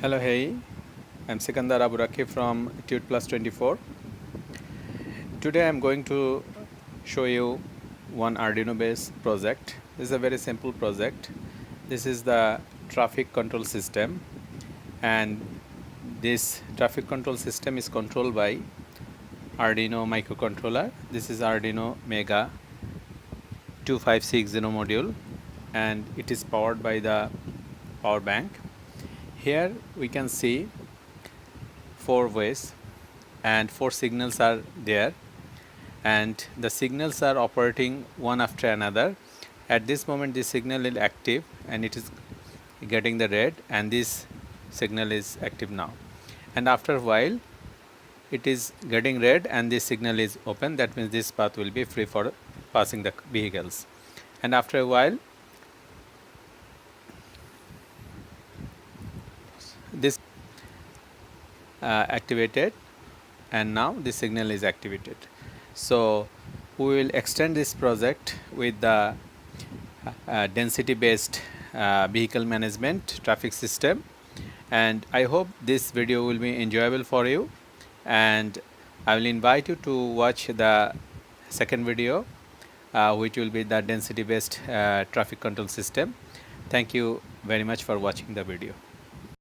Hello, hey, I'm Sikandar Aburaki from Tute Plus 24. Today I'm going to show you one Arduino based project. This is a very simple project. This is the traffic control system, and this traffic control system is controlled by Arduino microcontroller. This is Arduino Mega 2560 module, and it is powered by the power bank. Here we can see four ways and four signals are there, and the signals are operating one after another. At this moment this signal is active and it is getting the red, and this signal is active now, and after a while it is getting red and this signal is open. That means this path will be free for passing the vehicles, and after a while this activated, and now the signal is activated. So we will extend this project with the density based vehicle management traffic system, and I hope this video will be enjoyable for you, and I will invite you to watch the second video which will be the density based traffic control system. Thank you very much for watching the video.